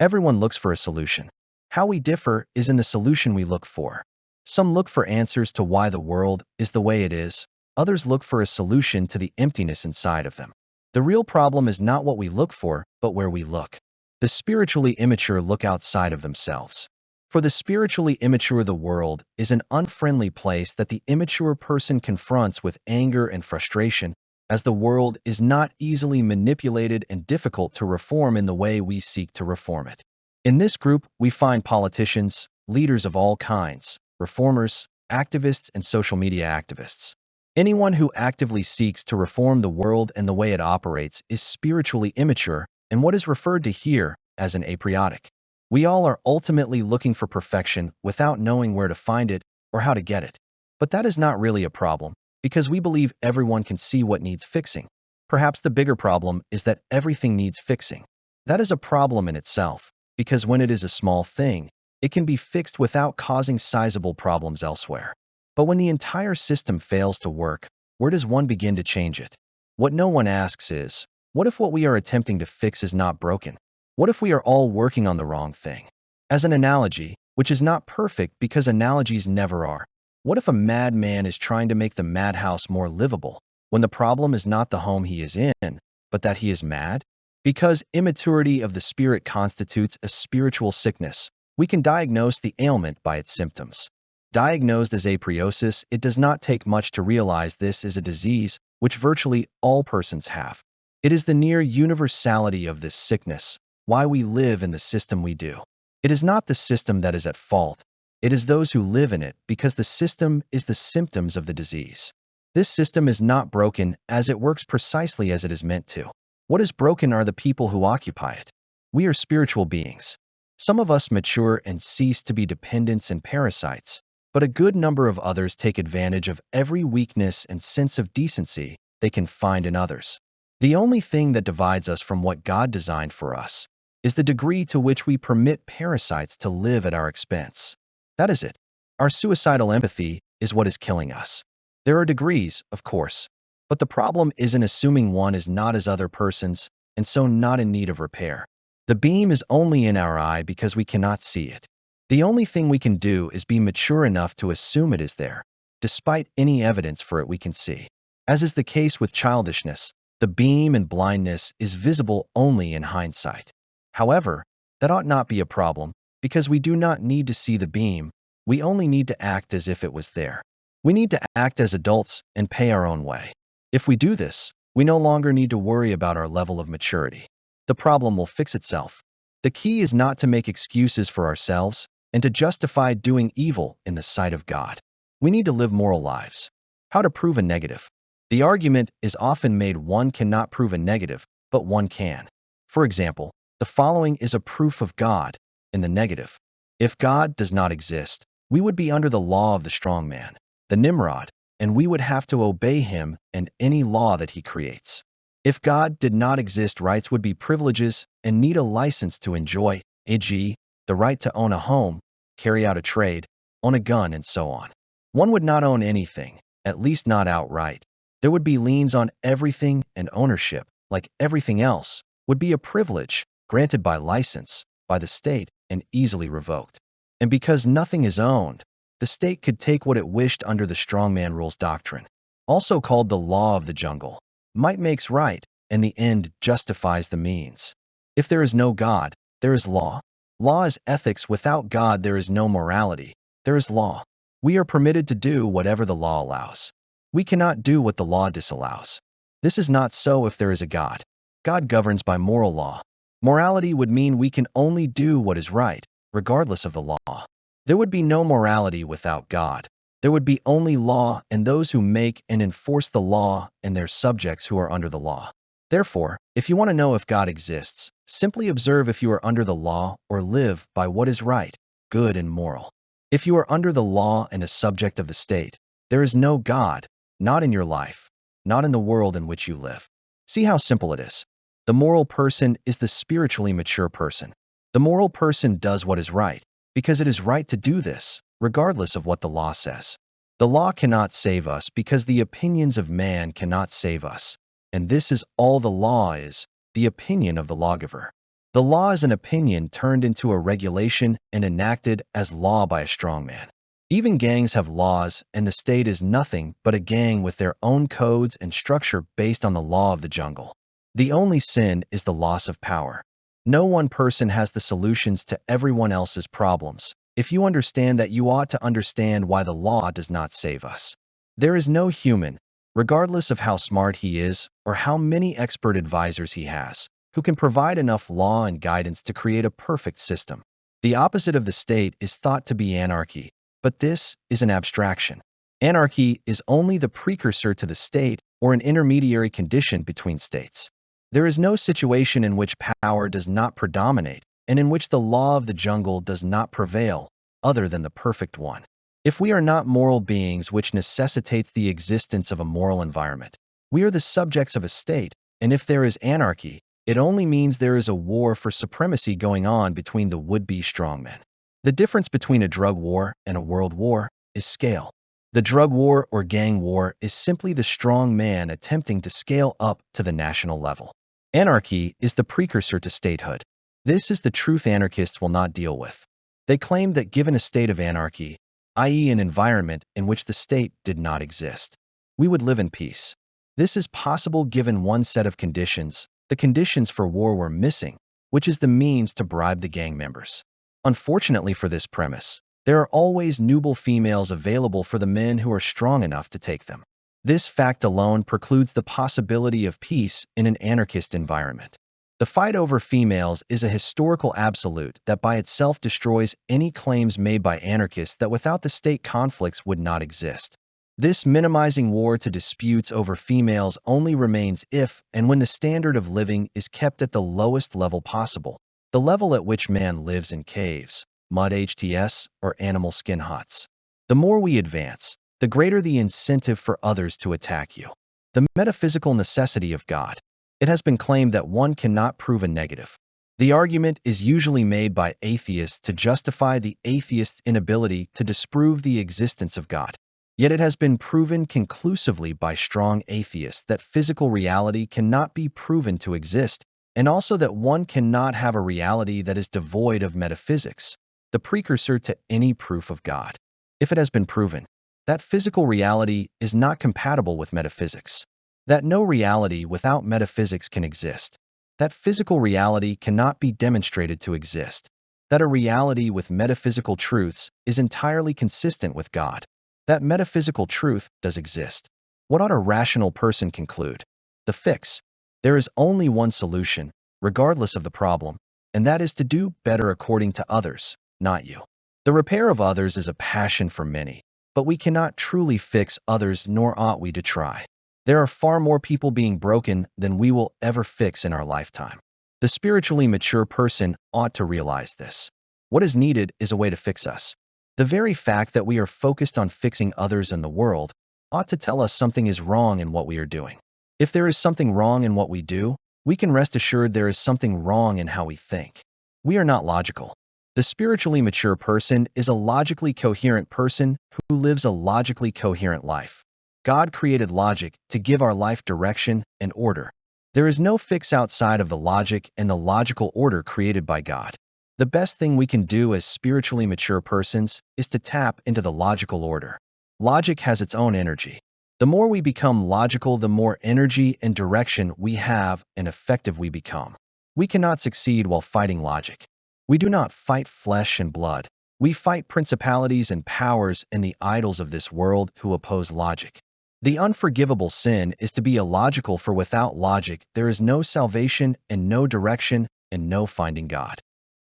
Everyone looks for a solution. How we differ is in the solution we look for. Some look for answers to why the world is the way it is. Others look for a solution to the emptiness inside of them. The real problem is not what we look for, but where we look. The spiritually immature look outside of themselves. For the spiritually immature, the world is an unfriendly place that the immature person confronts with anger and frustration, as the world is not easily manipulated and difficult to reform in the way we seek to reform it. In this group, we find politicians, leaders of all kinds, reformers, activists, and social media activists. Anyone who actively seeks to reform the world and the way it operates is spiritually immature and what is referred to here as an apriotic. We all are ultimately looking for perfection without knowing where to find it or how to get it. But that is not really a problem, because we believe everyone can see what needs fixing. Perhaps the bigger problem is that everything needs fixing. That is a problem in itself, because when it is a small thing, it can be fixed without causing sizable problems elsewhere. But when the entire system fails to work, where does one begin to change it? What no one asks is, what if what we are attempting to fix is not broken? What if we are all working on the wrong thing? As an analogy, which is not perfect because analogies never are, what if a madman is trying to make the madhouse more livable, when the problem is not the home he is in, but that he is mad? Because immaturity of the spirit constitutes a spiritual sickness, we can diagnose the ailment by its symptoms. Diagnosed as apriosis, it does not take much to realize this is a disease which virtually all persons have. It is the near universality of this sickness, why we live in the system we do. It is not the system that is at fault. It is those who live in it, because the system is the symptoms of the disease. This system is not broken as it works precisely as it is meant to. What is broken are the people who occupy it. We are spiritual beings. Some of us mature and cease to be dependents and parasites, but a good number of others take advantage of every weakness and sense of decency they can find in others. The only thing that divides us from what God designed for us is the degree to which we permit parasites to live at our expense. That is it. Our suicidal empathy is what is killing us. There are degrees, of course, but the problem isn't assuming one is not as other persons and so not in need of repair. The beam is only in our eye because we cannot see it. The only thing we can do is be mature enough to assume it is there, despite any evidence for it we can see. As is the case with childishness, the beam and blindness is visible only in hindsight. However, that ought not be a problem, because we do not need to see the beam, we only need to act as if it was there. We need to act as adults and pay our own way. If we do this, we no longer need to worry about our level of maturity. The problem will fix itself. The key is not to make excuses for ourselves and to justify doing evil in the sight of God. We need to live moral lives. How to prove a negative? The argument is often made one cannot prove a negative, but one can. For example, the following is a proof of God in the negative. If God does not exist, we would be under the law of the strong man, the Nimrod, and we would have to obey him and any law that he creates. If God did not exist, rights would be privileges and need a license to enjoy, e.g., the right to own a home, carry out a trade, own a gun, and so on. One would not own anything, at least not outright. There would be liens on everything, and ownership, like everything else, would be a privilege granted by license, by the state, and easily revoked. And because nothing is owned, the state could take what it wished under the strongman rules doctrine, also called the law of the jungle. Might makes right, and the end justifies the means. If there is no God, there is law. Law is ethics. Without God, there is no morality. There is law. We are permitted to do whatever the law allows. We cannot do what the law disallows. This is not so if there is a God. God governs by moral law. Morality would mean we can only do what is right, regardless of the law. There would be no morality without God. There would be only law and those who make and enforce the law and their subjects who are under the law. Therefore, if you want to know if God exists, simply observe if you are under the law or live by what is right, good, and moral. If you are under the law and a subject of the state, there is no God, not in your life, not in the world in which you live. See how simple it is. The moral person is the spiritually mature person. The moral person does what is right, because it is right to do this, regardless of what the law says. The law cannot save us because the opinions of man cannot save us. And this is all the law is, the opinion of the lawgiver. The law is an opinion turned into a regulation and enacted as law by a strongman. Even gangs have laws, and the state is nothing but a gang with their own codes and structure based on the law of the jungle. The only sin is the loss of power. No one person has the solutions to everyone else's problems. If you understand that, you ought to understand why the law does not save us. There is no human, regardless of how smart he is or how many expert advisors he has, who can provide enough law and guidance to create a perfect system. The opposite of the state is thought to be anarchy, but this is an abstraction. Anarchy is only the precursor to the state or an intermediary condition between states. There is no situation in which power does not predominate and in which the law of the jungle does not prevail, other than the perfect one. If we are not moral beings, which necessitates the existence of a moral environment, we are the subjects of a state, and if there is anarchy, it only means there is a war for supremacy going on between the would-be strongmen. The difference between a drug war and a world war is scale. The drug war or gang war is simply the strong man attempting to scale up to the national level. Anarchy is the precursor to statehood. This is the truth anarchists will not deal with. They claim that given a state of anarchy, i.e. an environment in which the state did not exist, we would live in peace. This is possible given one set of conditions. The conditions for war were missing, which is the means to bribe the gang members. Unfortunately for this premise, there are always nuble females available for the men who are strong enough to take them. This fact alone precludes the possibility of peace in an anarchist environment. The fight over females is a historical absolute that by itself destroys any claims made by anarchists that without the state conflicts would not exist. This minimizing war to disputes over females only remains if and when the standard of living is kept at the lowest level possible, the level at which man lives in caves, mud HTS, or animal skin huts. The more we advance, the greater the incentive for others to attack you. The metaphysical necessity of God. It has been claimed that one cannot prove a negative. The argument is usually made by atheists to justify the atheist's inability to disprove the existence of God. Yet it has been proven conclusively by strong atheists that physical reality cannot be proven to exist, and also that one cannot have a reality that is devoid of metaphysics, the precursor to any proof of God. If it has been proven that physical reality is not compatible with metaphysics, that no reality without metaphysics can exist, that physical reality cannot be demonstrated to exist, that a reality with metaphysical truths is entirely consistent with God, that metaphysical truth does exist, what ought a rational person conclude? The fix. There is only one solution, regardless of the problem, and that is to do better according to others, not you. The repair of others is a passion for many, but we cannot truly fix others, nor ought we to try. There are far more people being broken than we will ever fix in our lifetime. The spiritually mature person ought to realize this. What is needed is a way to fix us. The very fact that we are focused on fixing others in the world ought to tell us something is wrong in what we are doing. If there is something wrong in what we do, we can rest assured there is something wrong in how we think. We are not logical. The spiritually mature person is a logically coherent person who lives a logically coherent life. God created logic to give our life direction and order. There is no fix outside of the logic and the logical order created by God. The best thing we can do as spiritually mature persons is to tap into the logical order. Logic has its own energy. The more we become logical, the more energy and direction we have and effective we become. We cannot succeed while fighting logic. We do not fight flesh and blood. We fight principalities and powers and the idols of this world who oppose logic. The unforgivable sin is to be illogical, for without logic there is no salvation and no direction and no finding God.